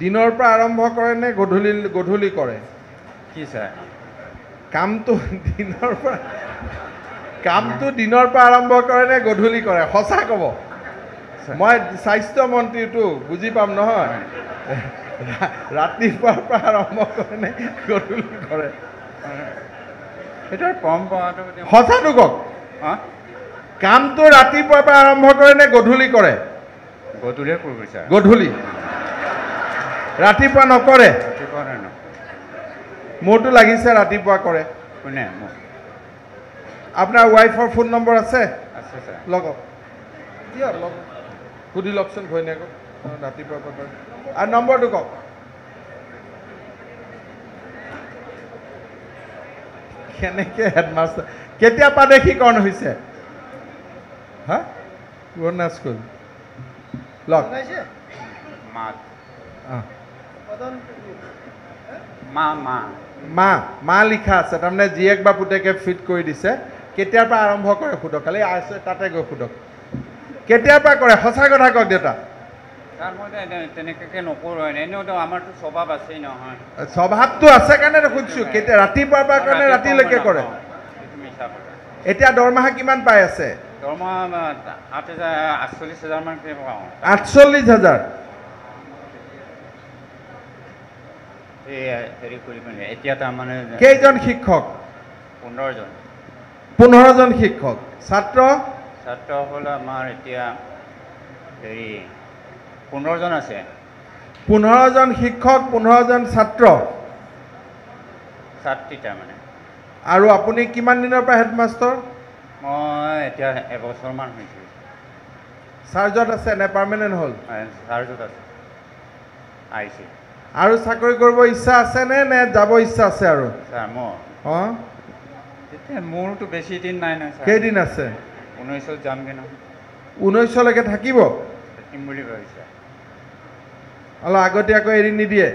দিনৰ পৰা আৰম্ভ কৰে নে গধূলি কৰে কি ছাৰ কামটো দিনৰ পৰা আৰম্ভ কৰে নে গধূলি কৰে সঁচা ক'ব মই স্বাস্থ্য মন্ত্ৰীটো বুজি পাম নহয় ৰাতিপুৱাৰ পৰা আৰম্ভ কৰে নে গধূলি কৰে সেইটো পৰম্পৰাটো সঁচাটো কওক কামটো ৰাতিপুৱাৰ পৰা আৰম্ভ কৰে নে গধূলি কৰে গধূলিয়ে কৰিব ছাৰ গধূলি ৰাতিপুৱা নকৰে মোৰতো লাগিছে ৰাতিপুৱা কৰে কোনে আপোনাৰ ৱাইফৰ ফোন নম্বৰ আছে আছে ছাৰ লগক দিয়ক লগ সুধি লওকচোন ঘৈণীয়েকক ৰাতিপুৱা পৰা আৰু নম্বৰটো কওক কেনেকৈ হেডমাষ্টাৰ কেতিয়া প্ৰাদেশিকৰণ হৈছে হা পুৰণা স্কুল লগ মা লিখা আছে তাৰমানে জীয়েক বা পুতেকে ফিট কৰি দিছে কেতিয়াৰ পৰা আৰম্ভ কৰে সোধক খালি আছে তাতে গৈ সোধক কেতিয়াৰ পৰা কৰে সঁচা কথা কওক দেউতা ছাৰ মই তেনেকৈ নকৰোঁ এনেওতো আমাৰতো স্বভাৱ আছেই নহয় স্বভাৱটো আছে কাৰণে সুধিছোঁ কেতিয়া ৰাতিপুৱাৰ পৰা কাৰণে ৰাতিলৈকে কৰে এতিয়া দৰমহা কিমান পাই আছে দৰমহা 48,000 মানকৈ পাওঁ 48,000 এই হেৰি কৰি পিনে এতিয়া তাৰমানে কেইজন শিক্ষক 15জন শিক্ষক ছাত্ৰ হ'ল আমাৰ এতিয়া হেৰি 15জন আছে 15জন শিক্ষক 15জন ছাত্ৰী তাৰমানে আৰু আপুনি কিমান দিনৰ পৰা হেডমাষ্টাৰ মই এতিয়া এবছৰমান হৈছোঁ চাৰ্জত আছে নে পাৰ্মানেণ্ট হ'ল চাৰ্জত আছে আহিছে আৰু চাকৰি কৰিব ইচ্ছা আছে নে যাব ইচ্ছা আছে আৰু ছাৰ মোৰ অঁ এতিয়া মোৰতো বেছি দিন নাই নহয় ছাৰ কেইদিন আছে 19ত যামগৈ নহয় 19লৈকে থাকিব থাকিম বুলি ভাবিছে অলপ আগতীয়াকৈ এৰি নিদিয়ে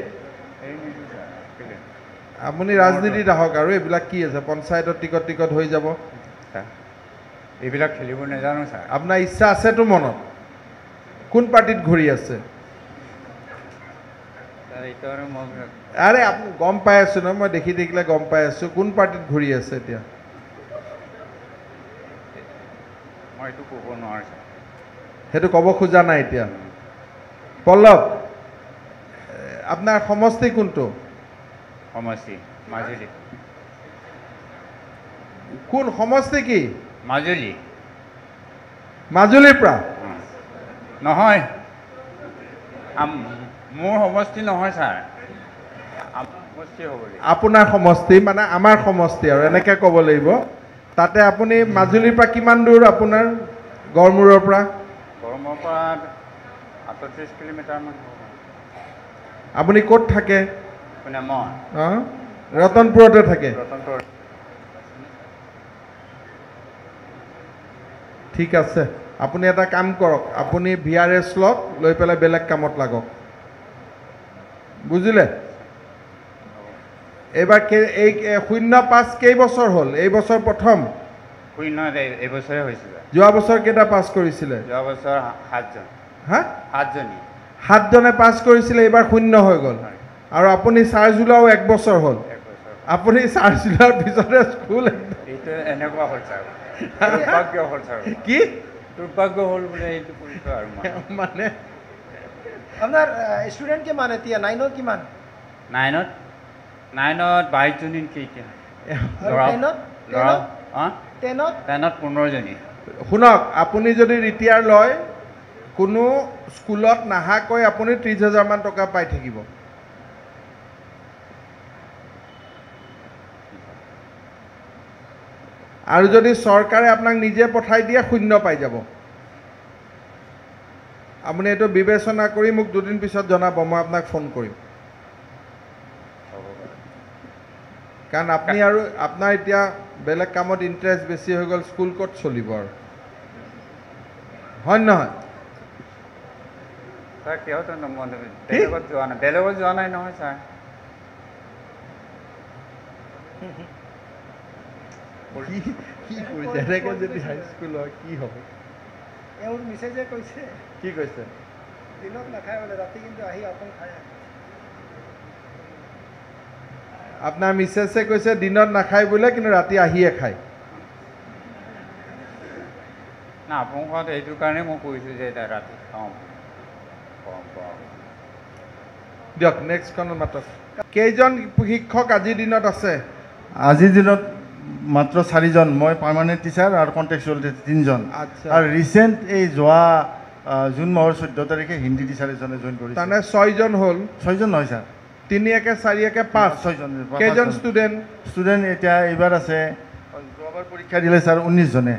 আপুনি ৰাজনীতিত আহক আৰু এইবিলাক কি আছে পঞ্চায়তত টিকট হৈ যাব এইবিলাক খেলিব নাজানো ছাৰ আপোনাৰ ইচ্ছা আছেতো মনত কোন পাৰ্টিত ঘূৰি আছে আৰে আপুনি গম পাই আছোঁ নহয় মই দেখি দেখিলে গম পাই আছোঁ কোন পাৰ্টিত ঘূৰি আছে এতিয়া মই এইটো ক'ব নোৱাৰোঁ ছাৰ সেইটো ক'ব খোজা নাই এতিয়া পল্লৱ আপোনাৰ সমষ্টি কোনটো সমষ্টি মাজুলী কোন সমষ্টি কি মাজুলীৰ পৰা নহয় মোৰ সমষ্টি নহয় ছাৰ সমষ্টি হ'ব আপোনাৰ সমষ্টি মানে আমাৰ সমষ্টি আৰু এনেকৈ ক'ব লাগিব তাতে আপুনি মাজুলীৰ পৰা কিমান দূৰ আপোনাৰ গড়মূৰৰ পৰা 38 কিলোমিটাৰমান আপুনি ক'ত থাকে মই ৰতনপুৰতে থাকে ঠিক আছে আপুনি এটা কাম কৰক আপুনি VRS লওক লৈ পেলাই বেলেগ কামত লাগক বুজিলে এইবাৰ এই 05 কেইবছৰ হ'ল এই বছৰ প্ৰথম এইবছৰে হৈছিল যোৱা বছৰ কেইটা পাছ কৰিছিলে যোৱা বছৰ 7জন হা 7জনে পাছ কৰিছিলে এইবাৰ 0 হৈ গ'ল আৰু আপুনি চাৰ্জ ওলাও 1 বছৰ হ'ল আপুনি চাৰ্জ ওলোৱাৰ পিছতে স্কুল এইটো এনেকুৱা হ'ল ছাৰ দুৰ্ভাগ্য হ'ল ছাৰ কি দুৰ্ভাগ্য হ'ল বোলে এইটো পৰিচয় আৰু মানে আপোনাৰ ষ্টুডেণ্ট কিমান এতিয়া 9ত কিমান 9ত 22জনী কেইটা 10ত 15জনী শুনক আপুনি যদি ৰিটায়াৰ লয় কোনো স্কুলত নাহাকৈ আপুনি 30,000 মান টকা পাই থাকিব আৰু যদি চৰকাৰে আপোনাক নিজে পঠাই দিয়ে 0 পাই যাব আপুনি এইটো বিবেচনা কৰি মোক 2 দিন পিছত জনাব মই আপোনাক ফোন কৰিম কাৰণ আপুনি আৰু আপোনাৰ এতিয়া বেলেগ কামত ইণ্টাৰেষ্ট বেছি হৈ গ'ল স্কুল ক'ত চলিব আৰু হয় নহয় ছাৰ কিয়তো বেলেগত যোৱা নাই নহয় ছাৰ কি কৰিছে এনেকৈ যদি হাইস্কুল হয় কি হ'ব এওঁৰ মিছেজে কৈছে কি কৈছে দিনত নাখায় বোলে ৰাতি কিন্তু আহি আপং খায় আপোনাৰ মিছেছে কৈছে দিনত নাখায় বোলে কিন্তু ৰাতি আহিয়ে খায় না আপোনালোকক এইটো কাৰণে মই কৈছোঁ যে এতিয়া ৰাতি খাওঁ দিয়ক নেক্সট খন মাতক কেইজন শিক্ষক আজিৰ দিনত আছে আজিৰ দিনত মাত্ৰ 4 জন মই পাৰ্মানেণ্ট টিচাৰ আৰু কণ্টেক্সুৱেল 3 জন আচ্ছা আৰু ৰিসেন্ট এই যোৱা জুন মাহৰ 14 তাৰিখে হিন্দী টিচাৰ এজনে জইন কৰিছে তানে 6 জন হ'ল 6 জন নহয় স্যাৰ 3 একে 4 একে 5 6 জন কেইজন ষ্টুডেণ্ট এতিয়া এইবাৰ আছে যোৱাবাৰ পৰীক্ষা দিলে স্যাৰ 19 জনে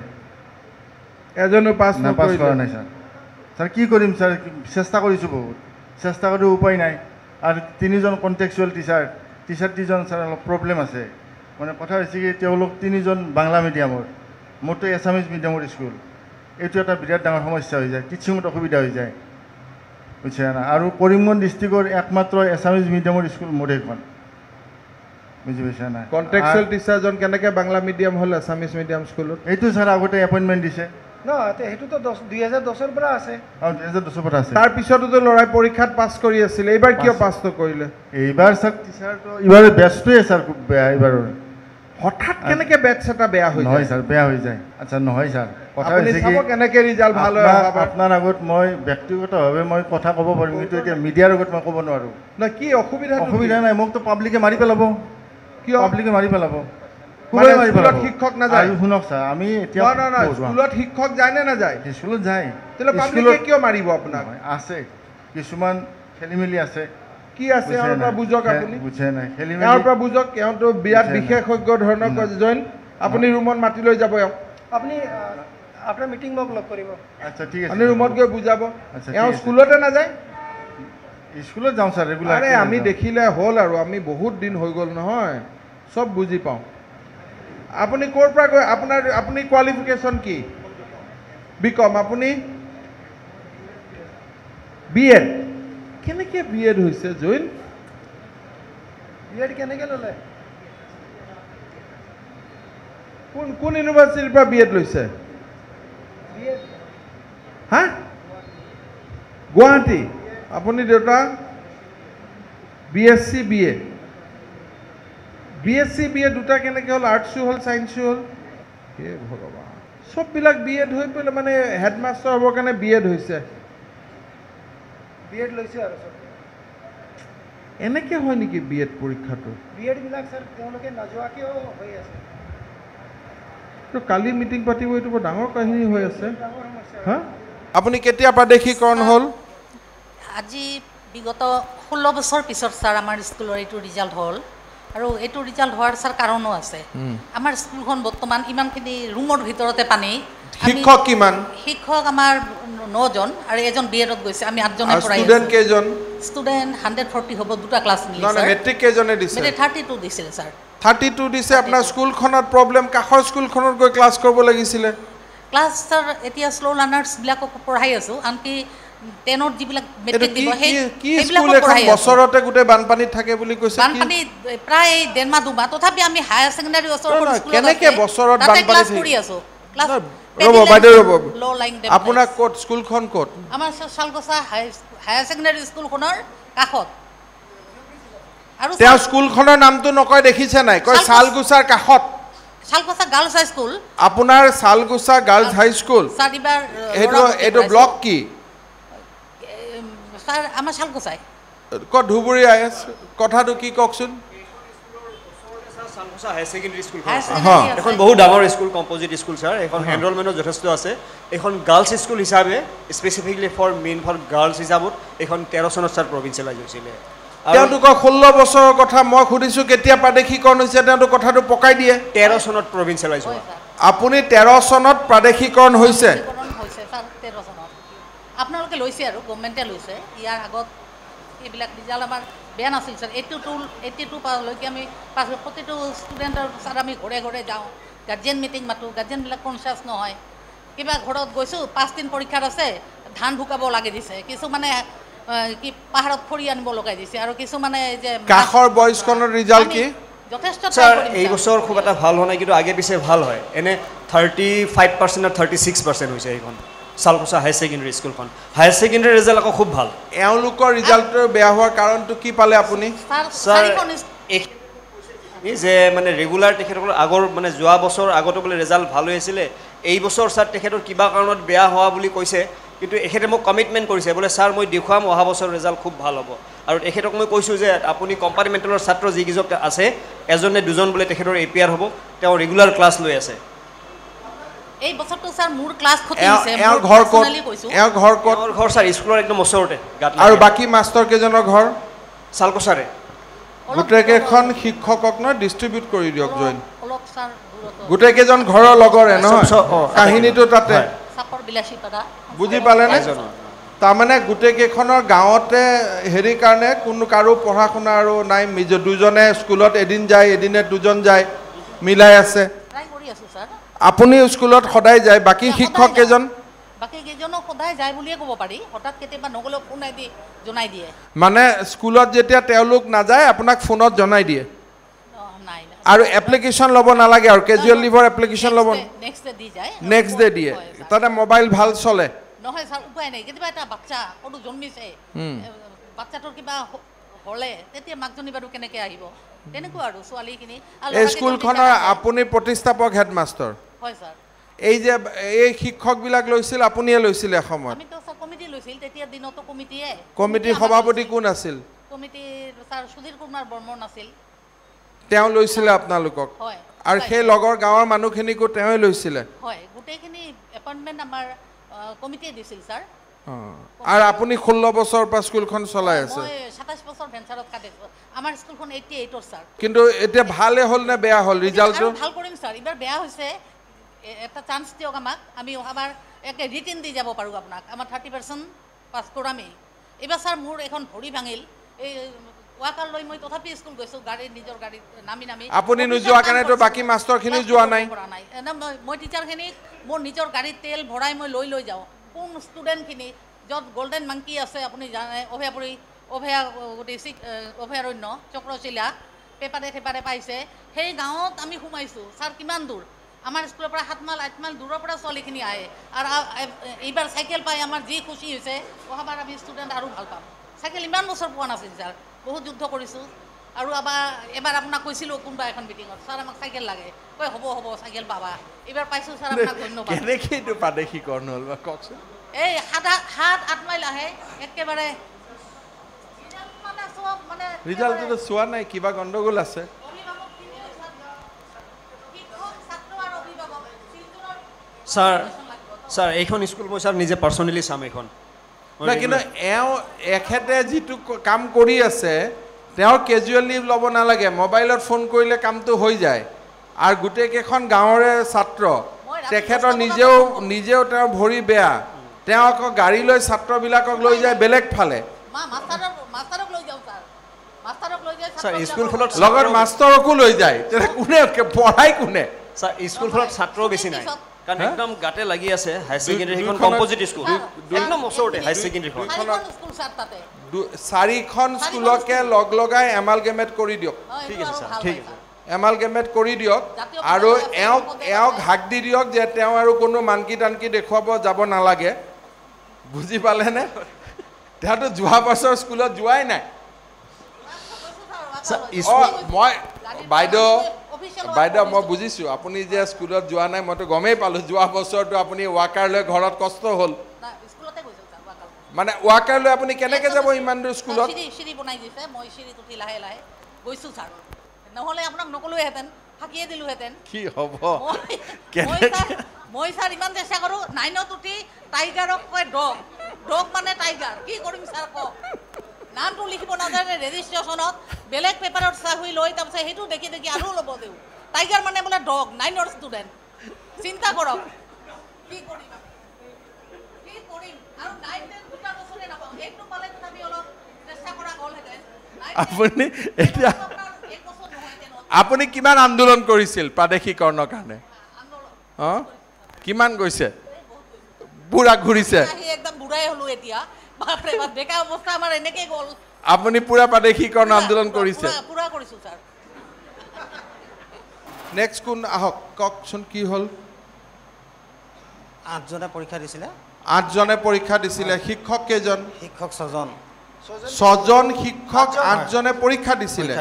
এজনো পাছ কৰা নাই স্যাৰ স্যাৰ কি কৰিম স্যাৰ চেষ্টা কৰিছো বহুত চেষ্টা কৰি উপায় নাই আৰু 3 জন কণ্টেক্সুৱেল টিচাৰ 3 জন স্যাৰ অলপ প্ৰব্লেম আছে মানে কথা হৈছে কি তেওঁলোক 3 জন বাংলা মিডিয়ামৰ মোৰতো এছামিজ মিডিয়ামৰ স্কুল এইটো এটা বিৰাট ডাঙৰ সমস্যা হৈ যায় টিচিঙত অসুবিধা হৈ যায় বুজিছে না আৰু কৰিমগঞ্জ ডিষ্ট্ৰিক্টৰ একমাত্ৰ এছামিজ মিডিয়ামৰ স্কুল মোৰ এইখন বুজি পাইছে না কণ্টেক্সুৱেল টিচাৰজন কেনেকৈ বাংলা মিডিয়াম হ'ল এছামিজ মিডিয়াম স্কুলত এইটো স্যাৰ আগতে এপইণ্টমেণ্ট দিছে ন সেইটোতো 2010ৰ পৰা আছে 2010 পৰা আছে তাৰ পিছতো ল'ৰাই পৰীক্ষাত পাছ কৰি আছিল এইবাৰ কিয় পাছ নকৰিলে এইবাৰ স্যাৰ টিচাৰটো এইবাৰ বেষ্টটোৱে স্যাৰ খুব বেয়া এইবাৰৰ হঠাৎ কেনেকৈ বেটছ এটা বেয়া হৈ নহয় স্যাৰ বেয়া হৈ যায় আচ্ছা নহয় স্যাৰ কথা আপুনি হৈছে চাব কি কেনেকৈ ৰিজাল্ট ভাল হয় আপোনাৰ আগত মই ব্যক্তিগতভাৱে মই কথা ক'ব পাৰিম কিন্তু এতিয়া মিডিয়াৰ আগত মই ক'ব নোৱাৰোঁ নহয় কি অসুবিধা নাই মোকতো পাব্লিকে মাৰি পেলাব কিয় পাব্লিকে মাৰি পেলাব মানে স্কুলত শিক্ষক নাযায় শুনক স্যাৰ আমি এতিয়া নহয় স্কুলত শিক্ষক যায় নে নাযায় স্কুলত যায় তেতিয়াহ'লে পাব্লিকে কিয় মাৰিব আপোনাক আছে কিছুমান খেলিমেলি আছে কি আছে এওঁৰ পৰা বুজক আপুনি বুজে নাই এওঁৰ খেলিমেলি পৰা বুজক এওঁতো বিৰাট বিশেষজ্ঞ ধৰণৰ জইন আপুনি ৰুমত মাতি লৈ যাব এওঁ আপুনি আপোনাৰ মিটিং মোক লগ কৰিব আচ্ছা ঠিক আছে আপুনি ৰুমত গৈ বুজাব আচ্ছা, এওঁ ঠিক আছে। স্কুলতে নাযায় স্কুলত যাওঁ স্যাৰ ৰেগুলাৰ আৰে আমি দেখিলে হ'ল আৰু আমি বহুত দিন হৈ গ'ল নহয় চব বুজি পাওঁ আপুনি ক'ৰ পৰা গৈ আপুনি কোৱালিফিকেশ্যন কি বিকম আপুনি BEd কেনেকৈ BEd হৈছে জৈন বিএড কেনেকৈ ল'লে কোন ইউনিভাৰ্চিটিৰ পৰা BEd লৈছে বিএড হা গুৱাহাটী আপুনি দেউতা BSc BA BSc BA দুটা কেনেকৈ হ'ল আৰ্টছো হ'ল ছায়েন্সো হ'ল হে ভগৱান চববিলাক BEd হৈ পেলাই মানে হেডমাষ্টাৰ হ'বৰ কাৰণে BEd হৈছে বিএড লৈছে আৰু চব এনেকৈ হয় নেকি BEd পৰীক্ষাটো বিএডবিলাক স্যাৰ তেওঁলোকে নোযোৱাকৈও হৈ আছে তো কালি মিটিং পাতিব এইটো বৰ ডাঙৰ কাহিনী হৈ আছে ডাঙৰ সমস্যা হা আপুনি কেতিয়া প্ৰাদেশিকৰণ হ'ল আজি বিগত 16 বছৰ পিছত স্যাৰ আমাৰ স্কুলৰ এইটো ৰিজাল্ট হ'ল আৰু এইটো ৰিজাল্ট হোৱাৰ স্যাৰ কাৰণো আছে আমাৰ স্কুলখন বৰ্তমান ইমানখিনি ৰুমৰ ভিতৰতে পানী শিক্ষক কিমান শিক্ষক আমাৰ 9 জন আৰু এজন BEdত গৈছে আমি 8 জনে পঢ়াই ষ্টুডেণ্ট কেইজন ষ্টুডেণ্ট 140 হ'ব দুটা ক্লাছ মিলি নহয় মেট্ৰিক কেইজনে দিছে মেট্ৰিক 32 দিছিল স্যাৰ 32 দিছে আপোনাৰ স্কুলখনত প্ৰব্লেম কাষৰ স্কুলখনত গৈ ক্লাছ কৰিব লাগিছিলে ক্লাছ স্যাৰ এতিয়া স্লো লাৰ্নাৰ্ছবিলাকক পঢ়াই আছোঁ আনকি 10ত যিবিলাক মেট্ৰিক দিব কি স্কুল এখন বছৰতে গোটেই বানপানীত থাকে বুলি কৈছে বানপানী প্ৰায় 1.5 মাহ 2 মাহ তথাপি আমি হায়াৰ সেকেন্ডাৰী ওচৰৰ কেনেকে বছৰত বানপানী ক্লাছ কৰি আছো ক্লাছ ৰ'ব বাইদেউ ৰ'ব আপোনাৰ ক'ত স্কুলখন ক'ত আমাৰ শালগছা হায়াৰ সেকেন্ডাৰী স্কুলখনৰ কাষত আৰু তেওঁ স্কুলখনৰ নামটো নকয় দেখিছে নাই কয় শালগছাৰ কাষত শালগছা গাৰ্লছ হাই স্কুল আপোনাৰ শালগছা গাৰ্লছ হাই স্কুল চাৰিবাৰ এইটো ব্লক কি স্যাৰ আমাৰ শালগছাই ক'ত ধুবুৰী IS কথাটো কি কওকচোন শালগছা হায়াৰ সেকেন্ডাৰী স্কুল হ্যাঁ এখন বহুত ডাঙৰ স্কুল কম্পোজিট স্কুল স্যাৰ এখন এনৰোলমেন্টত যথেষ্ট আছে এখন গাৰ্লছ স্কুল হিচাপে স্পেচিফিকলি ফৰ গাৰ্লছ হিচাপত এখন 13 চনত স্যাৰ প্ৰভিন্সিয়েলাইজ হৈছিলে তেওঁলোকৰ 16 বছৰৰ কথা মই সুধিছোঁ কেতিয়া প্ৰাদেশিকৰণ হৈছে তেওঁলোকে কথাটো পকাই দিয়ে 13 চনত প্ৰভিন্সিয়েলাইজ হোৱা আপুনি 13 চনত প্ৰাদেশিকৰণ হৈছে স্যাৰ 13 চনত আপোনালোকে লৈছে আৰু গভৰ্ণমেণ্টে লৈছে ইয়াৰ আগত এইবিলাক ৰিজাল্ট আমাৰ বেয়া নাছিল স্যাৰ 82 পালৈকে আমি প্ৰতিটো ষ্টুডেণ্টৰ স্যাৰ আমি ঘৰে ঘৰে যাওঁ গাৰ্জেন মিটিং মাতোঁ গাৰ্জেনবিলাক কনচিয়াছ নহয় কিবা ঘৰত গৈছোঁ 5 দিন পৰীক্ষাত আছে ধান শুকাব লাগে দিছে কিছুমানে কি পাহাৰত খৰি আনিব লগাই দিছে আৰু কিছুমানে যে কাষৰ বয়স্কনৰ ৰিজাল্ট কি যথেষ্ট স্যাৰ এই বছৰ খুব এটা ভাল হোৱা নাই কিন্তু আগে পিছে ভাল হয় এনে 35% আৰু 36% হৈছে এইখন শালগছা হায়াৰ সেকেন্ডাৰী স্কুলখন হায়াৰ সেকেন্ডাৰী ৰিজাল্ট আকৌ খুব ভাল এওঁলোকৰ ৰিজাল্টটো বেয়া হোৱাৰ কাৰণটো কি পালে আপুনি স্যাৰ এই যে মানে ৰেগুলাৰ তেখেতসকলৰ আগৰ মানে যোৱা বছৰ আগতো বোলে ৰিজাল্ট ভাল হৈ আছিলে এই বছৰ ছাৰ তেখেতৰ কিবা কাৰণত বেয়া হোৱা বুলি কৈছে কিন্তু এখেতে মোক কমিটমেণ্ট কৰিছে বোলে ছাৰ মই দেখুৱাম অহা বছৰ ৰিজাল্ট খুব ভাল হ'ব আৰু তেখেতক মই কৈছোঁ যে আপুনি কম্পাৰ্টমেণ্টেলৰ ছাত্ৰ যিকেইজন আছে এজনে দুজন বোলে তেখেতৰ APR হ'ব তেওঁ ৰেগুলাৰ ক্লাছ লৈ আছে এই বছৰটো স্যাৰ মোৰ ক্লাছ ক্ষতি হৈছে এওঁৰ ঘৰ ক'ত এওঁৰ ঘৰ ক'ত তেওঁৰ ঘৰ ছাৰ স্কুলৰ একদম ওচৰতে আৰু বাকী মাষ্টৰ কেইজনৰ ঘৰ চালকচাৰে গোটেইকেইখন শিক্ষকক ন ডিষ্ট্ৰিবিউট কৰি দিয়ক জইন অলপ স্যাৰ দূৰত গোটেইকেইজন ঘৰৰ লগৰে নহয় কাহিনীটো তাতে চাপৰ বিলাসীপাৰা বুজি পালেনে তাৰমানে গোটেইকেইখনৰ গাঁৱতে হেৰি কাৰণে কোনো কাৰো পঢ়া শুনা আৰু নাই দুজনে স্কুলত এদিন যায় এদিনে দুজন যায় মিলাই আছে ট্ৰাই কৰি আছো স্যাৰ আপুনি স্কুলত সদায় যায় বাকী শিক্ষক কেইজন বাকী কেইজনক সদায় যায় বুলিয়ে ক'ব পাৰি হঠাৎ কেতিয়াবা নগলেও ফোন আহি জনাই দিয়ে মানে স্কুলত যেতিয়া তেওঁলোক নাযায় আপোনাক ফোনত জনাই দিয়ে নাই আৰু এপ্লিকেশ্যন ল'ব নালাগে আৰু কেজুৱেল লিভৰ এপ্লিকেশ্যন ল'ব নেক্সট ডে দি যায় নেক্সট ডে দিয়ে তাতে মোবাইল ভাল চলে নহয় স্যাৰ উপায় নাই কেতিয়াবা এটা বাচ্চা সৰু জন্মিছে বাচ্চাটোৰ কিবা হ'লে তেতিয়া মাকজনী বাৰু কেনেকৈ আহিব তেনেকুৱা আৰু ছোৱালীখিনি এই স্কুলখনৰ আপুনি প্ৰতিষ্ঠাপক হেডমাষ্টাৰ হয় স্যাৰ এই যে এই শিক্ষকবিলাক লৈছিল আপুনিয়ে লৈছিল এসময়ত আমিতো স্যাৰ কমিটি লৈছিল তেতিয়া দিনতো কমিটিয়ে কমিটিৰ সভাপতি কোন আছিল কমিটিৰ স্যাৰ সুধীৰ কুমাৰ বৰ্মন আছিল তেওঁ লৈছিলে আপোনালোকক হয় আৰু সেই লগৰ গাঁৱৰ মানুহখিনিকো তেওঁই লৈছিলে হয় গোটেইখিনি এপইণ্টমেণ্ট আমাৰ কমিটিয়ে দিছিল স্যাৰ আৰু আপুনি 16 বছৰৰ পৰা স্কুলখন চলাই আছে মই 27 বছৰ ভেঞ্চাৰত কাটিছো আমাৰ স্কুলখন 88ৰ স্যাৰ কিন্তু এতিয়া ভালে হ'ল নে বেয়া হ'ল ৰিজাল্টটো ভাল কৰিম স্যাৰ এবাৰ বেয়া হৈছে এটা চান্স দিয়ক আমাক আমি অহাবাৰ একে ৰিটেন দি যাব পাৰোঁ আপোনাক আমাৰ 30% পাছ কৰামেই এইবাৰ স্যাৰ মোৰ এখন ভৰি ভাঙিল এই ৱাকাৰ লৈ মই তথাপি স্কুল গৈছোঁ নিজৰ গাড়ীত নামি আপুনি নোযোৱা কাৰণেতো বাকী মাষ্টৰখিনি যোৱা নাই মই টিচাৰখিনিক মোৰ নিজৰ গাড়ীত তেল ভৰাই মই লৈ যাওঁ কোন ষ্টুডেণ্টখিনি য'ত গল্ডেন মাংকি আছে আপুনি জানে অভয়াৰণ্য চক্ৰশিলা পেপাৰে পাইছে সেই গাঁৱত আমি সোমাইছোঁ ছাৰ কিমান দূৰ আমাৰ স্কুলৰ পৰা 7 মাইল 8 মাইল দূৰৰ পৰা ছোৱালীখিনি আহে আৰু এইবাৰ চাইকেল পাই আমাৰ যি খুচি হৈছে অহাবাৰ আমি ষ্টুডেণ্ট আৰু ভাল পাম চাইকেল ইমান বছৰ পোৱা নাছিল ছাৰ বহুত যুদ্ধ কৰিছোঁ আৰু এবাৰ আপোনাক কৈছিলোঁ কোনোবা এখন মিটিঙত ছাৰ আমাক চাইকেল লাগে কয় হ'ব চাইকেল পাবা এইবাৰ পাইছোঁ ছাৰ আপোনাক ধন্যবাদ কেনেকৈ এইটো প্ৰাদেশিকৰণ হ'ল বা কওকচোন এই 7-8 মাইল আহে একেবাৰে মানে ৰিজাল্টটো চোৱা নাই কিবা গণ্ডগোল আছে ছাৰ এইখন স্কুল মই ছাৰ নিজে পাৰ্চনেলি চাম এইখন কিন্তু এখেতে যিটো কাম কৰি আছে তেওঁ কেজুৱেল লিভ ল'ব নালাগে মোবাইলত ফোন কৰিলে কামটো হৈ যায় আৰু গোটেইকেইখন গাঁৱৰে ছাত্ৰ তেখেতৰ নিজেও তেওঁৰ ভৰি বেয়া তেওঁ আকৌ গাড়ী লৈ ছাত্ৰবিলাকক লৈ যায় বেলেগ ফালে লগত মাষ্টৰকো লৈ যায় কোনে পঢ়াই কোনে ছাৰ স্কুলখনত ছাত্ৰও বেছি নাই কাৰণ একদম গাতে লাগি আছে হাই ছেকেণ্ডেৰী সেইখন কম্পজিট স্কুল একদম ওচৰতে হাই ছেকেণ্ডেৰীখন 4খন স্কুলকে লগাই এমালগেমেট কৰি দিয়ক ঠিক আছে ছাৰ ঠিক আছে এমালগেমেট কৰি দিয়ক আৰু এওঁক হাক দি দিয়ক যে তেওঁ আৰু কোনো মানকি টানকি দেখুৱাব যাব নালাগে বুজি পালেনে তেওঁতো যোৱা বছৰ স্কুলত যোৱাই নাই মই বাইদেউ মই বুজিছোঁ আপুনি যে স্কুলত যোৱা নাই মইতো গমেই পালোঁ যোৱা বছৰটো আপুনি ৱাকাৰ লৈ ঘৰত কষ্ট হ'ল মানে ৱাকাৰ লৈ আপুনি কেনেকৈ যাব ইমান দূৰ স্কুলত চিৰি বনাই দিছে মই চিৰিত উঠি লাহে গৈছোঁ ছাৰ নহ'লে আপোনাক নকলোহেঁতেন ফাঁকিয়ে দিলোহেঁতেন কি হ'ব মই ছাৰ ইমান চেষ্টা কৰোঁ 9ত উঠি টাইগাৰক কয় ডগ মানে টাইগাৰ কি কৰিম ছাৰ কওক নামটো লিখিব নাজানে ৰেজিষ্ট্ৰেশ্যনত বেলেগ পেপাৰত চাহি লৈ তাৰপিছত সেইটো দেখি আৰু ল'ব দিওঁ টাইগাৰ মানে বোলে ডগ 9ৰ ষ্টুডেণ্ট চিন্তা কৰক কি কৰিম আৰু 9-10 দুটা বছৰে নাপাওঁ সেইটো পালে তথাপি অলপ চেষ্টা কৰা গ'লহেঁতেন আপুনি এতিয়া আপুনি কিমান আন্দোলন কৰিছিল প্ৰাদেশিকৰণৰ কাৰণে কিমান গৈছে বুঢ়া ঘূৰিছে একদম বুঢ়াই হ'লো এতিয়া বাপৰে বাপ বেকা অৱস্থা আমাৰ এনেকৈ গ'ল আপুনি পুৰা প্ৰাদেশিকৰণ আন্দোলন কৰিছে পুৰা কৰিছোঁ ছাৰ নেক্সট কোন আহক কওকচোন কি হ'ল 8জনে পৰীক্ষা দিছিলে 8জনে পৰীক্ষা দিছিলে শিক্ষক কেইজন শিক্ষক 6জন ছজন শিক্ষক 8জনে পৰীক্ষা দিছিলে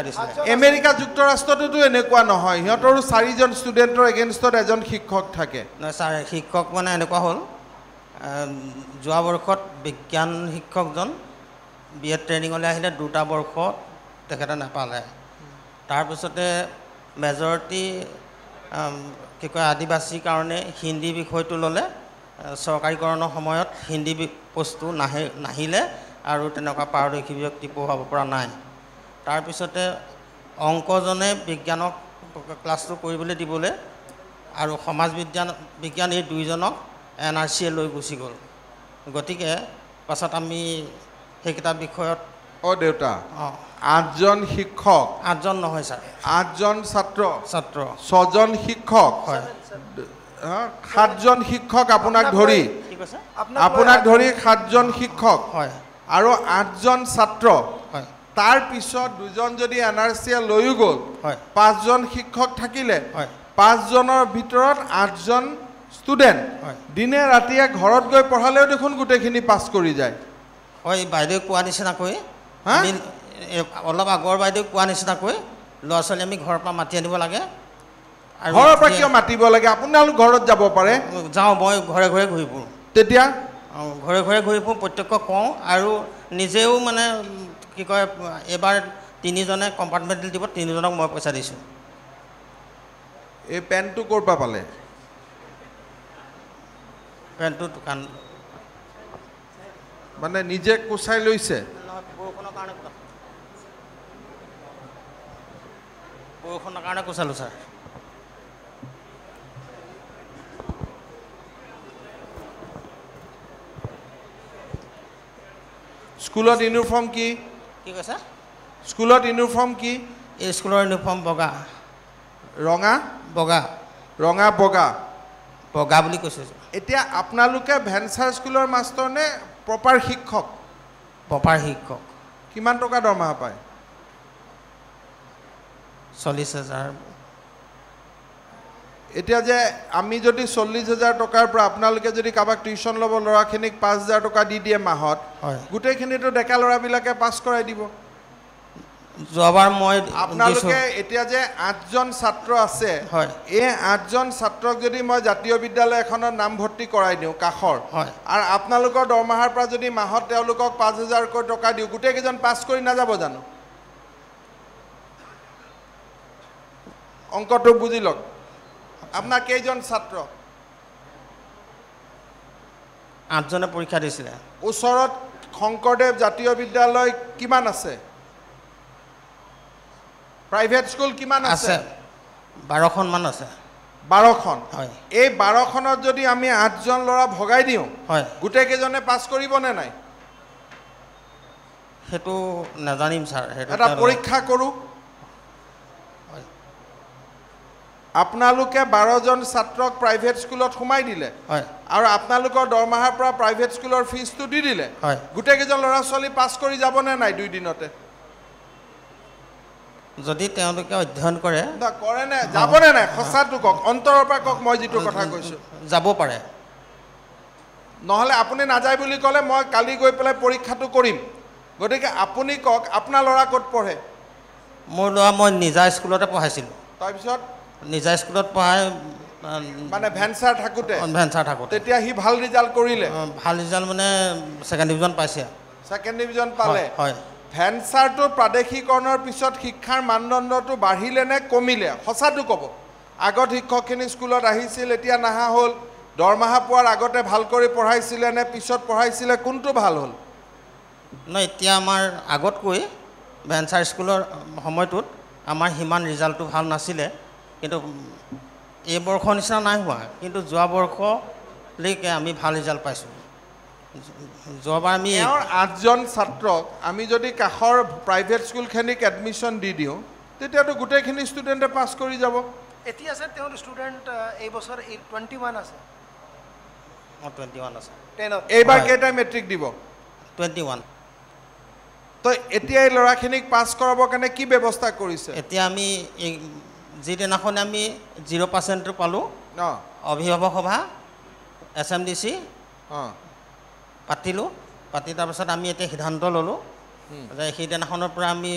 আমেৰিকা যুক্তৰাষ্ট্ৰটোতো এনেকুৱা নহয় সিহঁতৰো 4জন ষ্টুডেণ্টৰ এগেইনষ্টত এজন শিক্ষক থাকে নহয় ছাৰ শিক্ষক মানে এনেকুৱা হ'ল যোৱা বৰ্ষত বিজ্ঞান শিক্ষকজন BEd ট্ৰেইনিঙলৈ আহিলে 2টা বৰ্ষ তেখেতে নাপালে তাৰপিছতে মেজৰিটি কি কয় আদিবাসীৰ কাৰণে হিন্দী বিষয়টো ল'লে চৰকাৰীকৰণৰ সময়ত হিন্দী পোষ্টটো নাহিলে আৰু তেনেকুৱা পাৰদৰ্শী ব্যক্তি পঢ়াব পৰা নাই তাৰপিছতে অংকজনে বিজ্ঞানক ক্লাছটো কৰিবলৈ দিবলৈ আৰু সমাজ বিজ্ঞান এই দুইজনক NRCয়ে লৈ গুচি গ'ল গতিকে পাছত আমি সেইকেইটা বিষয়ত দেউতা 8জন শিক্ষক 8জন নহয় ছাৰ 8জন ছাত্ৰ 6জন শিক্ষক 7জন শিক্ষক আপোনাক ধৰি কি কৈছে আপোনাক ধৰি 7জন শিক্ষক হয় আৰু 8জন ছাত্ৰ হয় তাৰ পিছত 2জন যদি NRCয়ে লৈও গ'ল হয় 5জন শিক্ষক থাকিলে হয় 5জনৰ ভিতৰত 8জন ষ্টুডেণ্ট হয় দিনে ৰাতিয়ে ঘৰত গৈ পঢ়ালেও দেখোন গোটেইখিনি পাছ কৰি যায় হয় বাইদেউ কোৱা নিচিনাকৈ আমি অলপ আগৰ বাইদেউ কোৱা নিচিনাকৈ ল'ৰা ছোৱালী আমি ঘৰৰ পৰা মাতি আনিব লাগে আৰু ঘৰৰ পৰা কিয় মাতিব লাগে আপোনালোক ঘৰত যাব পাৰে যাওঁ মই ঘৰে ঘৰে ঘূৰি ফুৰোঁ তেতিয়া ঘৰে ঘৰে ঘূৰি ফুৰোঁ প্ৰত্যেকক কওঁ আৰু নিজেও মানে কি কয় এবাৰ 3জনে কম্পাৰ্টমেণ্টেল দিব 3জনক মই পইচা দিছোঁ এই পেনটো ক'ৰ পৰা পালে পেনটো দোকান মানে নিজে কোচাই লৈছে বৰষুণৰ কাৰণে কোচালোঁ ছাৰ স্কুলত ইউনিফৰ্ম কি কৈছে স্কুলত ইউনিফৰ্ম কি এই স্কুলৰ ইউনিফৰ্ম বগা ৰঙা বগা বুলি কৈছে এতিয়া আপোনালোকে ভেঞ্চাৰ স্কুলৰ মাষ্টৰ নে প্ৰপাৰ শিক্ষক কিমান টকা দৰমহা পায় 40,000 এতিয়া যে আমি যদি 40,000 টকাৰ পৰা আপোনালোকে যদি কাবাক টিউচন ল'ব ল'ৰাখিনিক 5,000 টকা দি দিয়ে মাহত গোটেইখিনিতো ডেকা ল'ৰাবিলাকে পাছ কৰাই দিব যোৱাবাৰ মই আপোনালোকে এতিয়া যে 8জন ছাত্ৰ আছে এই 8জন ছাত্ৰক যদি মই জাতীয় বিদ্যালয় এখনত নামভৰ্তি কৰাই দিওঁ কাষৰ আৰু আপোনালোকৰ দৰমহাৰ পৰা যদি মাহত তেওঁলোকক 5,000 কৈ টকা দিওঁ গোটেইকেইজন পাছ কৰি নাযাব জানো অংকটো বুজি লওক আপোনাৰ কেইজন ছাত্ৰ 8জনে পৰীক্ষা দিছিলে ওচৰত শংকৰদেৱ জাতীয় বিদ্যালয় কিমান আছে প্ৰাইভেট স্কুল কিমান আছে 12খন মান আছে 12খন এই 12খনত যদি আমি 8জন ল'ৰা ভগাই দিওঁ গোটেইকেইজনে পাছ কৰিব নে নাই সেইটো নাজানিম ছাৰ এটা পৰীক্ষা কৰোঁ আপোনালোকে 12জন ছাত্ৰক প্ৰাইভেট স্কুলত সোমাই দিলে আৰু আপোনালোকৰ দৰমহাৰ পৰা প্ৰাইভেট স্কুলৰ ফিজটো দি দিলে গোটেইকেইজন ল'ৰা ছোৱালী পাছ কৰি যাবনে নাই 2 দিনতে যদি তেওঁলোকে অধ্যয়ন কৰে নে যাবনে নাই সঁচাটো কওক অন্তৰৰ পৰা কওক মই যিটো কথা কৈছোঁ যাব পাৰে নহ'লে আপুনি নাযায় বুলি ক'লে মই কালি গৈ পেলাই পৰীক্ষাটো কৰিম গতিকে আপুনি কওক আপোনাৰ ল'ৰা ক'ত পঢ়ে মোৰ ল'ৰা মই নিজা স্কুলতে পঢ়াইছিলোঁ তাৰপিছত নিজা স্কুলত পঢ়াই মানে ভেঞ্চাৰ থাকোঁতে তেতিয়া সি ভাল ৰিজাল্ট কৰিলে ভাল ৰিজাল্ট মানে 2nd ডিভিজন পাইছে 2nd ডিভিজন পালে ভেঞ্চাৰটো প্ৰাদেশিকৰণৰ পিছত শিক্ষাৰ মানদণ্ডটো বাঢ়িলে নে কমিলে সঁচাটো ক'ব আগত শিক্ষকখিনি স্কুলত আহিছিল এতিয়া নাহা হ'ল দৰমহা পোৱাৰ আগতে ভাল কৰি পঢ়াইছিলে নে পিছত পঢ়াইছিলে কোনটো ভাল হ'ল নহয় এতিয়া আমাৰ আগতকৈ ভেঞ্চাৰ স্কুলৰ সময়টোত আমাৰ সিমান ৰিজাল্টটো ভাল নাছিলে কিন্তু এই বৰ্ষৰ নিচিনা নাই হোৱা কিন্তু যোৱা বৰ্ষলৈকে আমি ভাল ৰিজাল্ট পাইছোঁ যোৱাবাৰ আমি 8জন ছাত্ৰক আমি যদি কাষৰ প্ৰাইভেট স্কুলখিনিক এডমিশ্যন দি দিওঁ তেতিয়াতো গোটেইখিনি ষ্টুডেণ্টে পাছ কৰি যাব এতিয়া আছে তেওঁৰ ষ্টুডেণ্ট এই বছৰ 21 আছে 21 আছে 10ত এইবাৰ কেইটা মেট্ৰিক দিব 21 তো এতিয়া এই ল'ৰাখিনিক পাছ কৰাবৰ কাৰণে কি ব্যৱস্থা কৰিছে এতিয়া আমি যিদিনাখনে আমি 0% পালোঁ অভিভাৱক সভা SMDC পাতিলোঁ পাতি তাৰপিছত আমি এতিয়া সিদ্ধান্ত ল'লোঁ যে সেইদিনাখনৰ পৰা আমি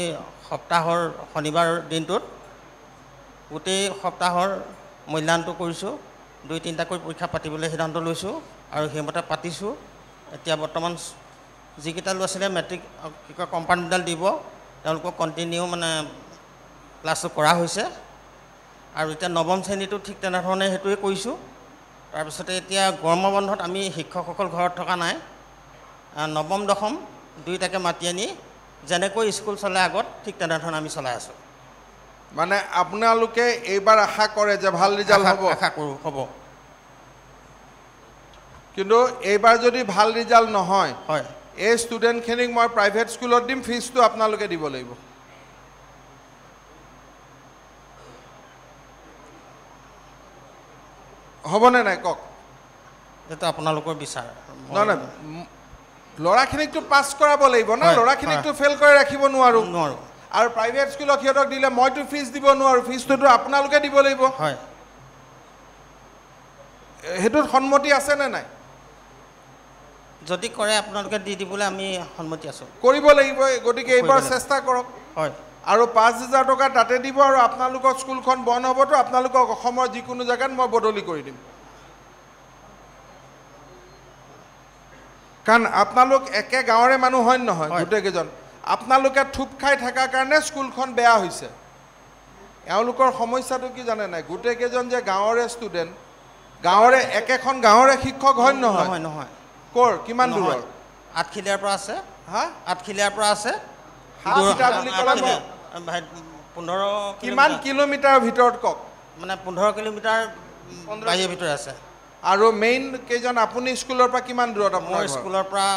সপ্তাহৰ শনিবাৰ দিনটোত গোটেই সপ্তাহৰ মূল্যায়নটো কৰিছোঁ 2-3টাকৈ পৰীক্ষা পাতিবলৈ সিদ্ধান্ত লৈছোঁ আৰু সেইমতে পাতিছোঁ এতিয়া বৰ্তমান যিকেইটা ল'ৰা ছোৱালীয়ে মেট্ৰিক কি কয় কম্পাউণ্ডডাল দিব তেওঁলোকক কণ্টিনিউ মানে ক্লাছটো কৰা হৈছে আৰু এতিয়া নৱম শ্ৰেণীটো ঠিক তেনেধৰণে সেইটোৱে কৰিছোঁ তাৰপিছতে এতিয়া গৰমৰ বন্ধত আমি শিক্ষকসকল ঘৰত থকা নাই নৱম দশম দুইটাকে মাতি আনি যেনেকৈ স্কুল চলে আগত ঠিক তেনেধৰণে আমি চলাই আছোঁ মানে আপোনালোকে এইবাৰ আশা কৰে যে ভাল ৰিজাল্ট হ'ব আশা কৰোঁ হ'ব কিন্তু এইবাৰ যদি ভাল ৰিজাল্ট নহয় হয় এই ষ্টুডেণ্টখিনিক মই প্ৰাইভেট স্কুলত দিম ফিজটো আপোনালোকে দিব লাগিব হ'বনে নাই কওক এইটো আপোনালোকৰ বিচাৰ নহয় নহয় ল'ৰাখিনিকতো পাছ কৰাব লাগিব না ল'ৰাখিনিকতো ফেইল কৰি ৰাখিব নোৱাৰোঁ আৰু প্ৰাইভেট স্কুলত সিহঁতক দিলে মইতো ফিজ দিব নোৱাৰোঁ ফিজটোতো আপোনালোকে দিব লাগিব হয় সেইটোত সন্মতি আছেনে নাই যদি কৰে আপোনালোকে দি দিবলৈ আমি সন্মতি আছোঁ কৰিব লাগিব গতিকে এইবাৰ চেষ্টা কৰক হয় আৰু 5,000 টকা তাতে দিব আৰু আপোনালোকৰ স্কুলখন বন্ধ হ'বতো আপোনালোকক অসমৰ যিকোনো জেগাত মই বদলি কৰি দিম কাৰণ আপোনালোক একে গাঁৱৰে মানুহ হয় নহয় গোটেইকেইজন আপোনালোকে থুপ খাই থকাৰ কাৰণে স্কুলখন বেয়া হৈছে এওঁলোকৰ সমস্যাটো কি জানে নাই গোটেইকেইজন যে গাঁৱৰে ষ্টুডেণ্ট গাঁৱৰে একেখন গাঁৱৰে শিক্ষক হয় নহয় নহয় ক'ৰ কিমান দূৰৰ আঠখিলীয়াৰ পৰা আছে হা আঠখিলীয়াৰ পৰা আছে 15 কিমান কিলোমিটাৰৰ ভিতৰত কওক মানে 15 কিলোমিটাৰ বাহিৰৰ ভিতৰত আছে আৰু মেইন কেইজন আপুনি স্কুলৰ পৰা কিমান দূৰত আপোনাৰ স্কুলৰ পৰা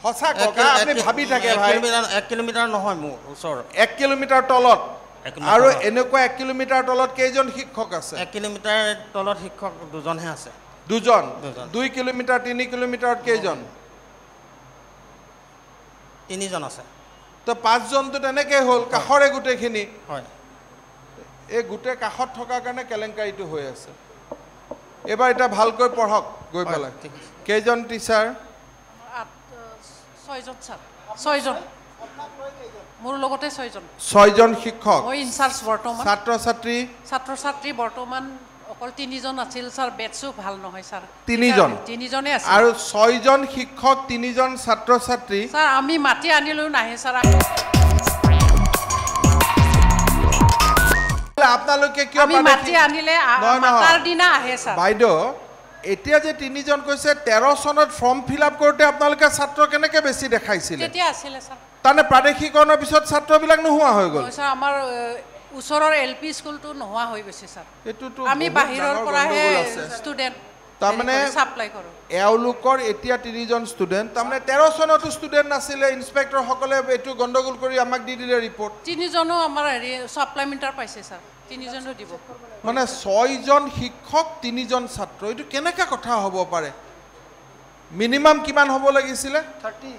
সঁচা ককা আপুনি ভাবি থাকে ভাই 1 কিলোমিটাৰ নহয় মোৰ ওচৰ 1 কিলোমিটাৰ তলত আৰু এনেকুৱা 1 কিলোমিটাৰ তলত কেইজন শিক্ষক আছে 1 কিলোমিটাৰ তলত শিক্ষক দুজনহে আছে দুজন 2 কিলোমিটাৰ 3 কিলোমিটাৰত কেইজন 3জন আছে তো 5জনটো তেনেকৈ হ'ল কাষৰে গোটেইখিনি হয় এই গোটেই কাষত থকাৰ কাৰণে কেলেংকাৰীটো হৈ আছে এবাৰ এটা ভালকৈ পঢ়ক গৈ পেলাই কেইজন টিচাৰ 6জন ছাৰ 6জন মোৰ লগতে 6জন শিক্ষক মই ইনচাৰ্জ বৰ্তমান ছাত্ৰ ছাত্ৰী বৰ্তমান অকল 3জন আছিল ছাৰ বেটছো ভাল নহয় ছাৰ 3জনে আছে আৰু 6জন শিক্ষক 3জন ছাত্ৰ ছাত্ৰী ছাৰ আমি মাতি আনিলেও নাহে ছাৰ আপোনালোকে কিয় আমি মাতি আনিলে মাতাৰ দিনা আহে ছাৰ বাইদেউ এতিয়া যে 3জন কৈছে 13 চনত ফৰ্ম ফিল আপ কৰোঁতে আপোনালোকে ছাত্ৰ কেনেকৈ বেছি দেখাইছিলে তেতিয়া আছিলে ছাৰ তাৰমানে প্ৰাদেশিকৰণৰ পিছত ছাত্ৰবিলাক নোহোৱা হৈ গ'ল ছাৰ আমাৰ ওচৰৰ LP স্কুলটো নোহোৱা হৈ গৈছে ছাৰ এইটোতো আমি বাহিৰৰ পৰাহে ষ্টুডেণ্ট তাৰমানে সাপ্লাই কৰোঁ এওঁলোকৰ এতিয়া 3জন ষ্টুডেণ্ট তাৰমানে 13 চনতো ষ্টুডেণ্ট নাছিলে ইনস্পেক্টৰসকলে এইটো গণ্ডগোল কৰি আমাক দি দিলে ৰিপৰ্ট 3জনো আমাৰ হেৰি ছাপ্লিমেণ্টাৰ পাইছে ছাৰ 3জনো দিব মানে 6জন শিক্ষক 3জন ছাত্ৰ এইটো কেনেকৈ কথা হ'ব পাৰে মিনিমাম কিমান হ'ব লাগিছিলে 30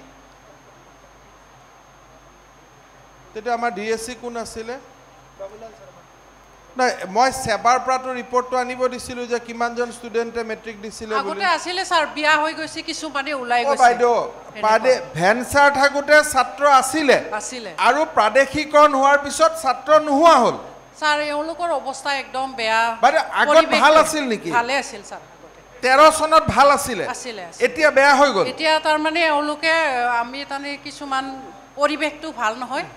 তেতিয়া আমাৰ DSC কোন আছিলে নাই মই সেবাৰ পৰাটো ৰিপৰ্টটো আনিব দিছিলোঁ যে কিমানজন ষ্টুডেণ্টে মেট্ৰিক দিছিলে বুলি আগতে আছিলে ছাৰ বিয়া হৈ গৈছে কিছুমানে ওলাই গৈছে বাইদেউ ভেঞ্চাৰ থাকোঁতে ছাত্ৰ আছিলে আৰু প্ৰাদেশিকৰণ হোৱাৰ পিছত ছাত্ৰ নোহোৱা হ'ল ছাৰ এওঁলোকৰ অৱস্থা একদম বেয়া বাইদেউ আগত ভাল আছিল নেকি ভালে আছিল ছাৰ 13 চনত ভাল আছিলে এতিয়া বেয়া হৈ গ'ল এতিয়া তাৰমানে এওঁলোকে আমি তাৰমানে কিছুমান পৰিৱেশটো ভাল নহয়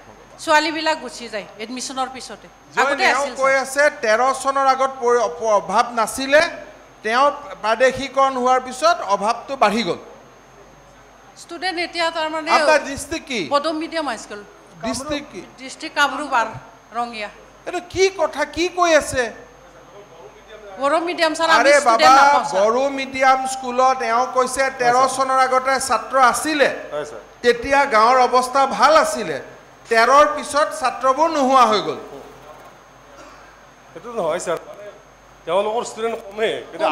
ছোৱালীবিলাক গুচি যায় এডমিশ্যনৰ পিছতে আগতে আছিল কৈ আছে 13 চনৰ আগত অভাৱ নাছিলে তেওঁ প্ৰাদেশিকৰণ হোৱাৰ পিছত অভাৱটো বাঢ়ি গ'ল ষ্টুডেণ্ট এতিয়া তাৰমানে আপোনাৰ ডিষ্ট্ৰিক্ট কি Bodo medium high school district Kamrup Rangia এইটো কি কথা কি কৈ আছে বড়ো মিডিয়াম ছাৰ আৰে বাবা বড়ো মিডিয়াম স্কুলত এওঁ কৈছে 13 চনৰ আগতে ছাত্ৰ আছিলে তেতিয়া গাঁৱৰ অৱস্থা ভাল আছিলে 13ৰ পিছত ছাত্ৰবোৰ নোহোৱা হৈ গ'ল সেইটো নহয় ছাৰ তেওঁলোকৰ ষ্টুডেণ্ট কমে কিন্তু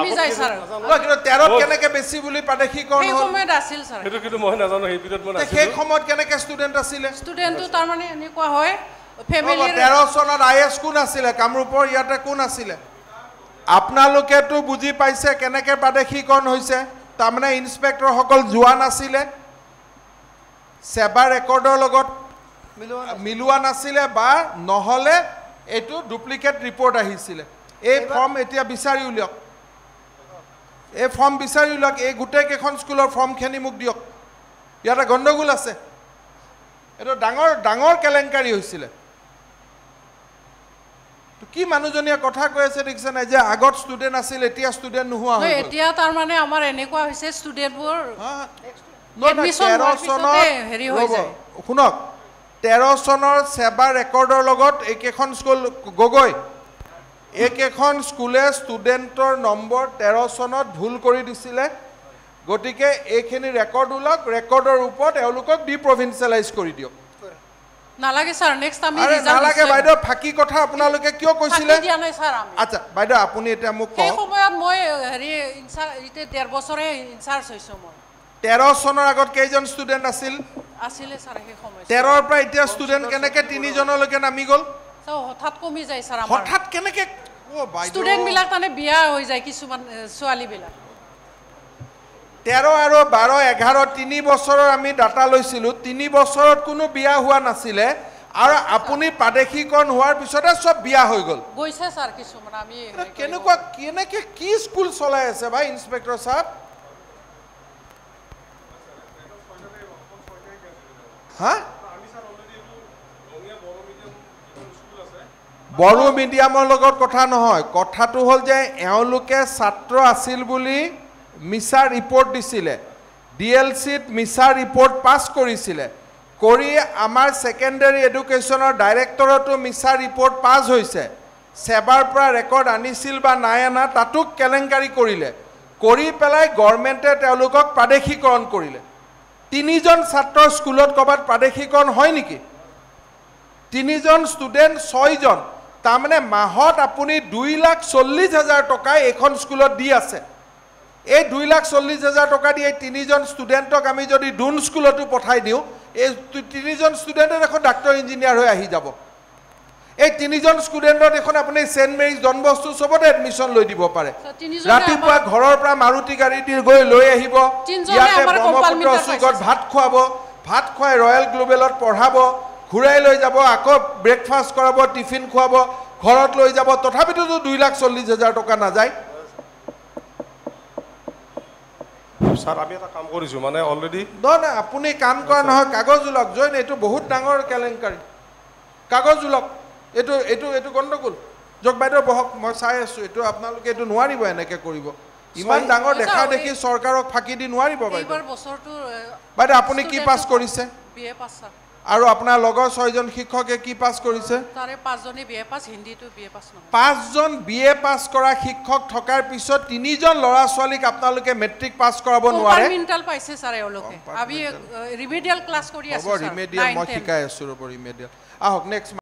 13ত কেনেকৈ বেছি বুলি প্ৰাদেশিকৰণ হ'ল সময়ত আছিল ছাৰ সেইটো কিন্তু মই নাজানো সেই পিৰিয়ড মই নাছিলোঁ সেই সময়ত কেনেকৈ ষ্টুডেণ্ট আছিলে ষ্টুডেণ্টটো তাৰমানে এনেকুৱা হয় ফেমিলি 13 চনত IS কোন আছিলে কামৰূপৰ ইয়াতে কোন আছিলে আপোনালোকেতো বুজি পাইছে কেনেকৈ প্ৰাদেশিকৰণ হৈছে তাৰমানে ইনস্পেক্টৰসকল যোৱা নাছিলে, সেৱা ৰেকৰ্ডৰ লগত মিলোৱা নাছিলে, বা নহ'লে এইটো ডুপ্লিকেট ৰিপৰ্ট আহিছিলে। এই ফৰ্ম এতিয়া বিচাৰি উলিয়াওক, এই ফৰ্ম বিচাৰি উলিয়াওক, এই গোটেইকেইখন স্কুলৰ ফৰ্মখিনি মোক দিয়ক। ইয়াতে গণ্ডগোল আছে, এইটো ডাঙৰ ডাঙৰ কেলেংকাৰী হৈছিলে। কি মানুহজনীয়ে কথা কৈ আছে দেখিছে নাই, যে আগত ষ্টুডেণ্ট আছিল এতিয়া ষ্টুডেণ্ট নোহোৱা হৈ গ'ল। এতিয়া তাৰমানে আমাৰ এনেকুৱা হৈছে ষ্টুডেণ্টবোৰ 13 চনৰ শুনক, 13 চনৰ সেৱা ৰেকৰ্ডৰ লগত এইকেইখন স্কুল গগৈ, এইকেইখন স্কুলে ষ্টুডেণ্টৰ নম্বৰ 13 চনত ভুল কৰি দিছিলে। গতিকে এইখিনি ৰেকৰ্ড ওলাওক, ৰেকৰ্ডৰ ওপৰত এওঁলোকক ডিপ্ৰভিন্সিয়েলাইজ কৰি দিয়ক। নালাগে ছাৰ, নেক্সট আমি নালাগে বাইদেউ, ফাঁকি কথা আপোনালোকে কিয় কৈছিলে? দিয়া নাই ছাৰ আমি। আচ্ছা বাইদেউ আপুনি এতিয়া মোক সেই কওক, সময়ত মই এতিয়া 1.5 বছৰে ইনচাৰ্জ হৈছোঁ মই। 13 চনৰ আগত কেইজন ষ্টুডেণ্ট আছিল? আছিলে ছাৰ সেই সময়ত। 13ৰ পৰা এতিয়া ষ্টুডেণ্ট কেনেকৈ 3 জনলৈকে নামি গ'ল? হঠাৎ কমি যায় ছাৰ আমাৰ। হঠাৎ কেনেকৈ? ষ্টুডেণ্টবিলাক তাৰমানে বিয়া হৈ যায় কিছুমান ছোৱালীবিলাক। 13 আৰু 12, 11, 3 বছৰৰ আমি ডাটা লৈছিলোঁ। 3 বছৰত কোনো বিয়া হোৱা নাছিলে, আৰু আপুনি প্ৰাদেশিকৰণ হোৱাৰ পিছতে চব বিয়া হৈ গ'ল। গৈছে ছাৰ কিছুমান। আমি কেনেকুৱা কেনেকৈ কি স্কুল চলাই আছে ভাই ইনস্পেক্টৰ ছাৰ? হা, বড়ো মিডিয়ামৰ লগত কথা নহয়, কথাটো হ'ল যে এওঁলোকে ছাত্ৰ আছিল বুলি মিছা ৰিপৰ্ট দিছিলে, DLCত মিছা ৰিপৰ্ট পাছ কৰিছিলে, কৰি আমাৰ ছেকেণ্ডেৰী এডুকেশ্যনৰ ডাইৰেক্টৰতো মিছা ৰিপৰ্ট পাছ হৈছে। সেৱাৰ পৰা ৰেকৰ্ড আনিছিল বা নাই অনা তাতো কেলেংকাৰী কৰিলে, কৰি পেলাই গভৰ্ণমেণ্টে তেওঁলোকক প্ৰাদেশিকৰণ কৰিলে। 3 জন ছাত্ৰৰ স্কুলত ক'ৰবাত প্ৰাদেশিকৰণ হয় নেকি? 3 জন ষ্টুডেণ্ট 6 জন, তাৰমানে মাহত আপুনি 2,40,000 টকা এইখন স্কুলত দি আছে। এই 2,40,000 টকা দি এই 3 জন ষ্টুডেণ্টক আমি যদি ডুন স্কুলতো পঠাই দিওঁ, এই 3 জন ষ্টুডেণ্টে দেখোন ডাক্তৰ ইঞ্জিনিয়াৰ হৈ আহি যাব। এই 3 জন ষ্টুডেণ্টত দেখোন আপুনি ছেইণ্ট মেৰিজ ডন বস্কো চবতে এডমিশ্যন লৈ দিব পাৰে। ৰাতিপুৱা ঘৰৰ পৰা মাৰুতি গাড়ী দি গৈ লৈ আহিব, ইয়াতে ব্ৰহ্মপুত্ৰ চুকত ভাত খুৱাব, ভাত খুৱাই ৰয়েল গ্লোবেলত পঢ়াব, ঘূৰাই লৈ যাব, আকৌ ব্ৰেকফাষ্ট কৰাব, টিফিন খুৱাব, ঘৰত লৈ যাব, তথাপিতো 2,40,000 টকা নাযায়। ছাৰ আমি এটা কাম কৰিছোঁ, মানে অলৰেডি নহয় আপুনি কাম কৰা নহয়, কাগজ ওলাওক। জইন, এইটো বহুত ডাঙৰ কেলেংকাৰী, কাগজ ওলাওক। এইটো এইটো এইটো গণ্ডগোল। যক বাইদেউ বহক, মই চাই আছোঁ। এইটো আপোনালোকে এইটো নোৱাৰিব এনেকৈ কৰিব। ইমান ডাঙৰ দেখা দেখি চৰকাৰক ফাঁকি দি নোৱাৰিব বাইদেউ। বাইদেউ আপুনি কি পাছ কৰিছে? BA পাছ ছাৰ। আৰু আপোনাৰ লগৰ 6 জন শিক্ষকে কি পাছ কৰিছে? তাৰে 5 জনে BA পাছ, হিন্দীটো BA পাছ নহয়। 5 জন BA পাছ কৰা শিক্ষক থকাৰ পিছত 3 জন ল'ৰা ছোৱালীক আপোনালোকে মেট্ৰিক পাছ কৰাব নোৱাৰে? কম্পাৰ্টমেণ্টাল পাইছে ছাৰ এওঁলোকে। আমি ৰিমেডিয়েল ক্লাছ কৰি আছোঁ ছাৰ। ৰিমেডিয়েল মই শিকাই আছোঁ ৰ'ব, ৰিমেডিয়েল। আহক নেক্সট।